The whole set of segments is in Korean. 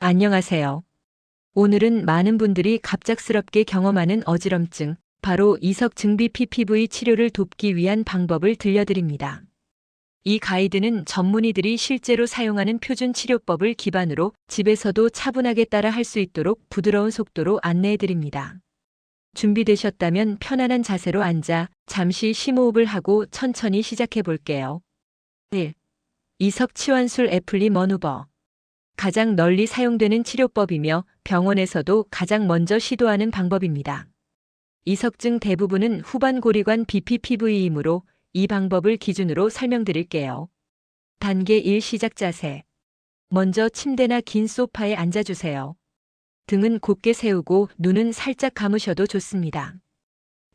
안녕하세요. 오늘은 많은 분들이 갑작스럽게 경험하는 어지럼증, 바로 이석증비 PPV 치료를 돕기 위한 방법을 들려드립니다. 이 가이드는 전문의들이 실제로 사용하는 표준 치료법을 기반으로 집에서도 차분하게 따라 할 수 있도록 부드러운 속도로 안내해드립니다. 준비되셨다면 편안한 자세로 앉아 잠시 심호흡을 하고 천천히 시작해 볼게요. 1. 이석치환술 애플리 머누버. 가장 널리 사용되는 치료법이며 병원에서도 가장 먼저 시도하는 방법입니다. 이석증 대부분은 후반 고리관 BPPV이므로 이 방법을 기준으로 설명드릴게요. 단계 1 시작 자세. 먼저 침대나 긴 소파에 앉아주세요. 등은 곧게 세우고 눈은 살짝 감으셔도 좋습니다.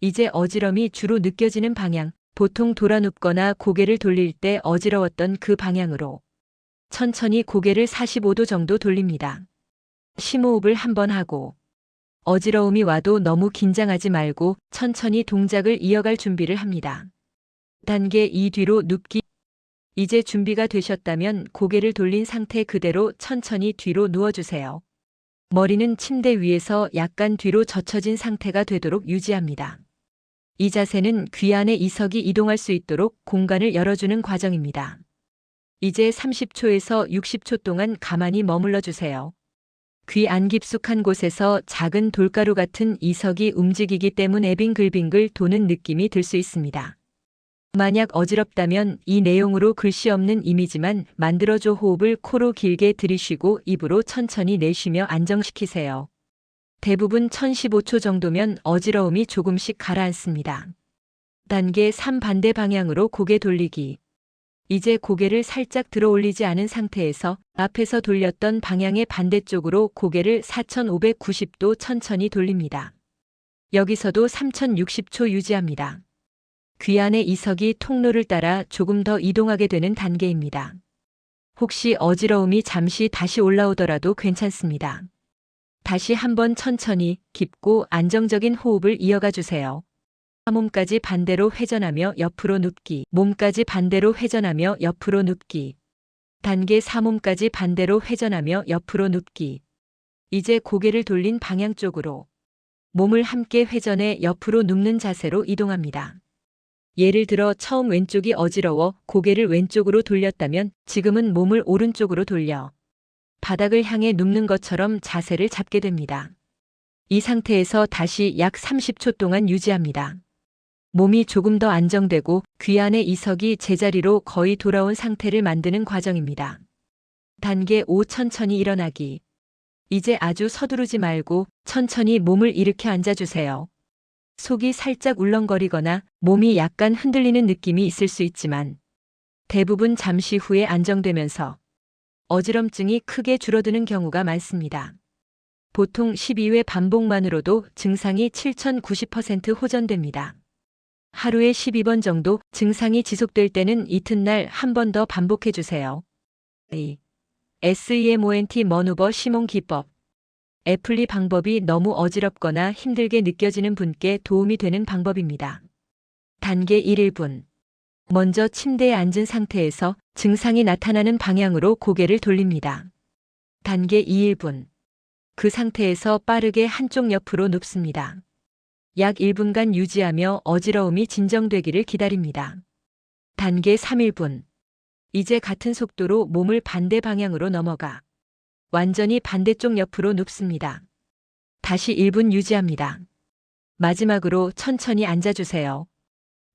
이제 어지럼이 주로 느껴지는 방향, 보통 돌아 눕거나 고개를 돌릴 때 어지러웠던 그 방향으로 천천히 고개를 45도 정도 돌립니다. 심호흡을 한번 하고 어지러움이 와도 너무 긴장하지 말고 천천히 동작을 이어갈 준비를 합니다. 단계 2 뒤로 눕기. 이제 준비가 되셨다면 고개를 돌린 상태 그대로 천천히 뒤로 누워주세요. 머리는 침대 위에서 약간 뒤로 젖혀진 상태가 되도록 유지합니다. 이 자세는 귀 안에 이석이 이동할 수 있도록 공간을 열어주는 과정입니다. 이제 30초에서 60초 동안 가만히 머물러 주세요. 귀 안 깊숙한 곳에서 작은 돌가루 같은 이석이 움직이기 때문에 빙글빙글 도는 느낌이 들 수 있습니다. 만약 어지럽다면 이 내용으로 글씨 없는 이미지만 만들어줘. 호흡을 코로 길게 들이쉬고 입으로 천천히 내쉬며 안정시키세요. 대부분 1015초 정도면 어지러움이 조금씩 가라앉습니다. 단계 3 반대 방향으로 고개 돌리기. 이제 고개를 살짝 들어 올리지 않은 상태에서 앞에서 돌렸던 방향의 반대쪽으로 고개를 4590도 천천히 돌립니다. 여기서도 3060초 유지합니다. 귀 안의 이석이 통로를 따라 조금 더 이동하게 되는 단계입니다. 혹시 어지러움이 잠시 다시 올라오더라도 괜찮습니다. 다시 한번 천천히 깊고 안정적인 호흡을 이어가 주세요. 몸까지 반대로 회전하며 옆으로 눕기. 몸까지 반대로 회전하며 옆으로 눕기. 단계 4 몸까지 반대로 회전하며 옆으로 눕기. 이제 고개를 돌린 방향 쪽으로 몸을 함께 회전해 옆으로 눕는 자세로 이동합니다. 예를 들어 처음 왼쪽이 어지러워 고개를 왼쪽으로 돌렸다면 지금은 몸을 오른쪽으로 돌려 바닥을 향해 눕는 것처럼 자세를 잡게 됩니다. 이 상태에서 다시 약 30초 동안 유지합니다. 몸이 조금 더 안정되고 귀 안의 이석이 제자리로 거의 돌아온 상태를 만드는 과정입니다. 단계 5 천천히 일어나기. 이제 아주 서두르지 말고 천천히 몸을 일으켜 앉아주세요. 속이 살짝 울렁거리거나 몸이 약간 흔들리는 느낌이 있을 수 있지만 대부분 잠시 후에 안정되면서 어지럼증이 크게 줄어드는 경우가 많습니다. 보통 12회 반복만으로도 증상이 7090% 호전됩니다. 하루에 12번 정도 증상이 지속될 때는 이튿날 한 번 더 반복해 주세요. SEMONT 머누버 시몬 기법. 애플리 방법이 너무 어지럽거나 힘들게 느껴지는 분께 도움이 되는 방법입니다. 단계 1 1분. 먼저 침대에 앉은 상태에서 증상이 나타나는 방향으로 고개를 돌립니다. 단계 2 1분. 그 상태에서 빠르게 한쪽 옆으로 눕습니다. 약 1분간 유지하며 어지러움이 진정되기를 기다립니다. 단계 3 1분. 이제 같은 속도로 몸을 반대 방향으로 넘어가 완전히 반대쪽 옆으로 눕습니다. 다시 1분 유지합니다. 마지막으로 천천히 앉아주세요.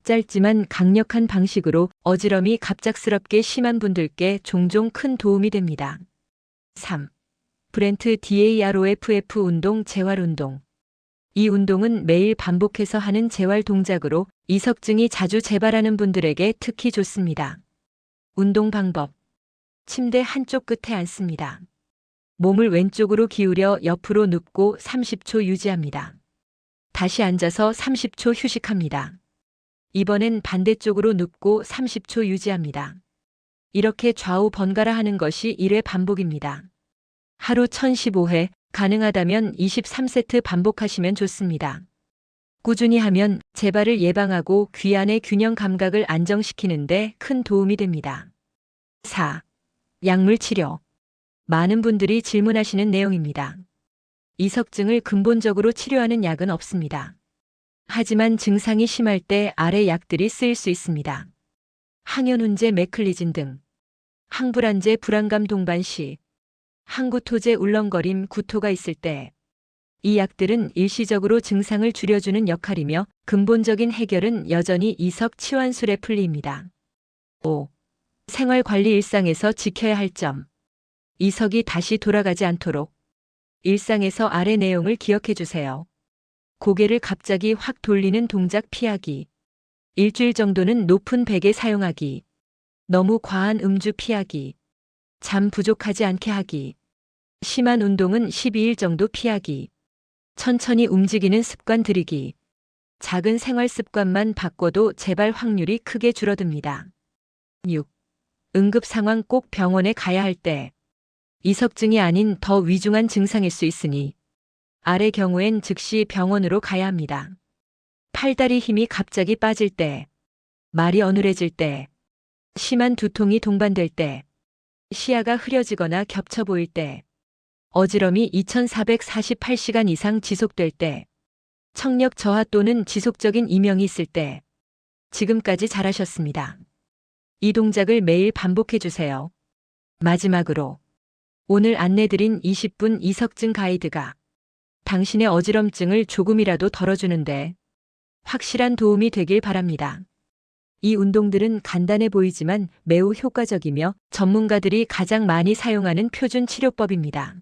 짧지만 강력한 방식으로 어지럼이 갑작스럽게 심한 분들께 종종 큰 도움이 됩니다. 3. 브렌트 DAROFF 운동 재활 운동. 이 운동은 매일 반복해서 하는 재활 동작으로 이석증이 자주 재발하는 분들에게 특히 좋습니다. 운동 방법. 침대 한쪽 끝에 앉습니다. 몸을 왼쪽으로 기울여 옆으로 눕고 30초 유지합니다. 다시 앉아서 30초 휴식합니다. 이번엔 반대쪽으로 눕고 30초 유지합니다. 이렇게 좌우 번갈아 하는 것이 1회 반복입니다. 하루 1015회, 가능하다면 23세트 반복하시면 좋습니다. 꾸준히 하면 재발을 예방하고 귀 안의 균형 감각을 안정시키는 데 큰 도움이 됩니다. 4. 약물 치료. 많은 분들이 질문하시는 내용입니다. 이석증을 근본적으로 치료하는 약은 없습니다. 하지만 증상이 심할 때 아래 약들이 쓰일 수 있습니다. 항현운제 메클리진 등, 항불안제 불안감 동반 시, 항구토제 울렁거림 구토가 있을 때, 이 약들은 일시적으로 증상을 줄여주는 역할이며 근본적인 해결은 여전히 이석 치환술의 풀이입니다. 5. 생활관리 일상에서 지켜야 할 점. 이석이 다시 돌아가지 않도록 일상에서 아래 내용을 기억해 주세요. 고개를 갑자기 확 돌리는 동작 피하기. 일주일 정도는 높은 베개 사용하기. 너무 과한 음주 피하기. 잠 부족하지 않게 하기. 심한 운동은 12일 정도 피하기. 천천히 움직이는 습관 들이기. 작은 생활 습관만 바꿔도 재발 확률이 크게 줄어듭니다. 6. 응급 상황 꼭 병원에 가야 할 때. 이석증이 아닌 더 위중한 증상일 수 있으니 아래 경우엔 즉시 병원으로 가야 합니다. 팔다리 힘이 갑자기 빠질 때, 말이 어눌해질 때, 심한 두통이 동반될 때, 시야가 흐려지거나 겹쳐 보일 때, 어지럼이 2448시간 이상 지속될 때, 청력 저하 또는 지속적인 이명이 있을 때, 지금까지 잘하셨습니다. 이 동작을 매일 반복해 주세요. 마지막으로, 오늘 안내드린 20분 이석증 가이드가 당신의 어지럼증을 조금이라도 덜어주는데 확실한 도움이 되길 바랍니다. 이 운동들은 간단해 보이지만 매우 효과적이며 전문가들이 가장 많이 사용하는 표준 치료법입니다.